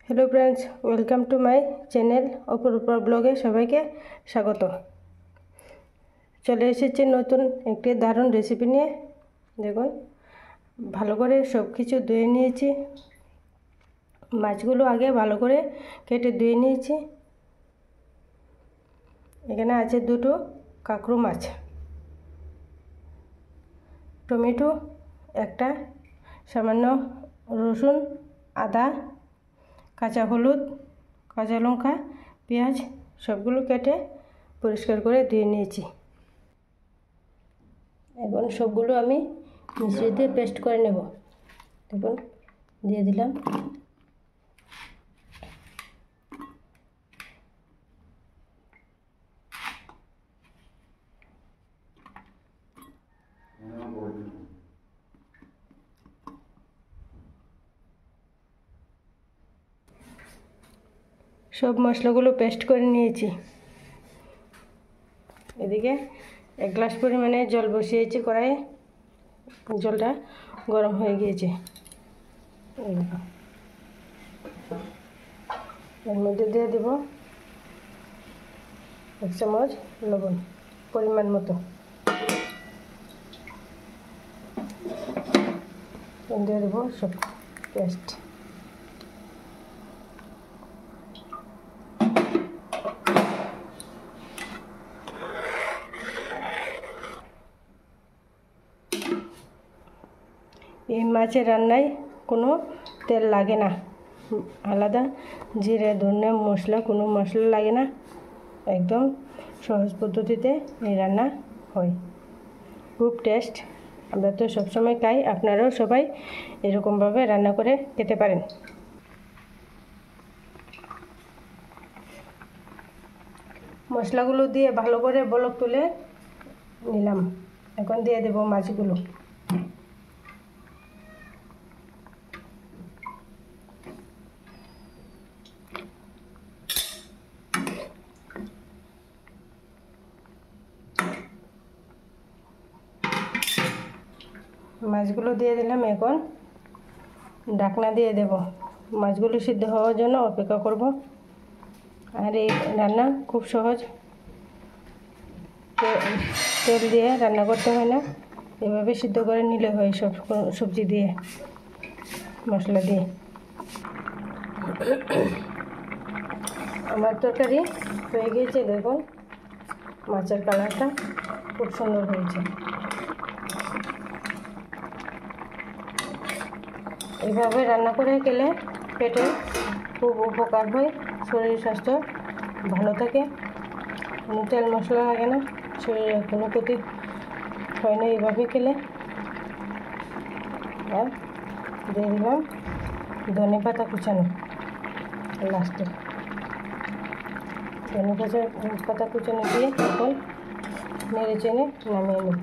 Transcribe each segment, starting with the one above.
Hello friends, welcome to my channel Aparupa ব্লগে সবাইকে স্বাগত। চলে এসেছি নতুন একটি দারুণ রেসিপি নিয়ে। দেখুন, ভালো করে সব কিছু ধুয়ে নিয়েছি। মাছগুলো আগে ভালো করে কেটে ধুয়ে নিয়েছি। এখানে আছে দুটো কাঁকড়া মাছ, টমেটো একটা, সামান্য রসুন, আদা, কাঁচা হলুদ, কাঁচা লঙ্কা, পেঁয়াজ সবগুলো কেটে পরিষ্কার করে ধুয়ে নিয়েছি। এখন সবগুলো আমি মিক্সিতে পেস্ট করে নেব। দেখুন, দিয়ে দিলাম। সব মশলাগুলো পেস্ট করে নিয়েছি। এদিকে 1 গ্লাস পরিমাণে জল বসিয়েছি কড়াইয়ে। জলটা গরম হয়ে গিয়েছে। এর মধ্যে দিয়ে দেব 1 চামচ লবণ, পরিমাণ মতো। দিয়ে দেব সব পেস্ট। এই মাছের রান্নায় কোনো তেল লাগে না, আলাদা জিরে ধনে মশলা কোনো মশলা লাগে না। একদম সহজ পদ্ধতিতে এই রান্না হয়, খুব টেস্ট। আমরা তো সবসময় খাই, আপনারাও সবাই এরকমভাবে রান্না করে খেতে পারেন। মশলাগুলো দিয়ে ভালো করে বলক তুলে নিলাম। এখন দিয়ে দেব মাছগুলো। মাছগুলো দিয়ে দিলাম। এখন ঢাকনা দিয়ে দেব। মাছগুলো সিদ্ধ হওয়ার জন্য অপেক্ষা করব। আর এই রান্না খুব সহজ, তেল দিয়ে রান্না করতে হয় না, এভাবে সিদ্ধ করে নিলে হয় সব সবজি দিয়ে মশলা দিয়ে। আমার তরকারি হয়ে গিয়েছে। দেখুন, মাছের কালারটা খুব সুন্দর হয়েছে। এইভাবে রান্না করে খেলে পেটে খুব উপকার হয়, শরীর স্বাস্থ্য ভালো থাকে, কোনো তেল মশলা লাগে না, শরীরে কোনো ক্ষতি হয় না এইভাবে খেলে। আর দিয়ে দিলাম ধনে পাতা কুচানো লাস্টে। ধনে পাতা কুচানো দিয়ে এখন নেড়ে চেড়ে নামিয়ে নেব।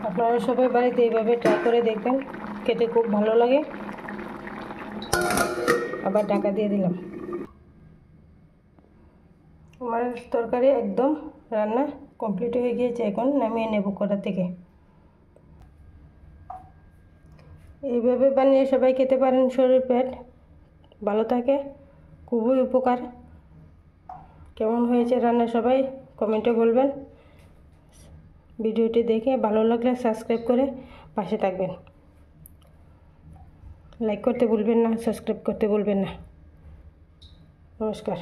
আপনারা সবাই বাড়িতে এইভাবে ট্রাই করে দেখবেন, খেতে খুব ভালো লাগে। আবার ঢাকা দিয়ে দিলাম। আমার তরকারি একদম রান্না কমপ্লিট হয়ে গিয়েছে। এখন নামিয়ে নেব কড়া থেকে। এইভাবে বানিয়ে সবাই খেতে পারেন, শরীর পেট ভালো থাকে, খুবই উপকার। কেমন হয়েছে রান্না সবাই কমেন্টে বলবেন। ভিডিওটি দেখে ভালো লাগলে সাবস্ক্রাইব করে পাশে থাকবেন। লাইক করতে ভুলবেন না, সাবস্ক্রাইব করতে ভুলবেন না। নমস্কার।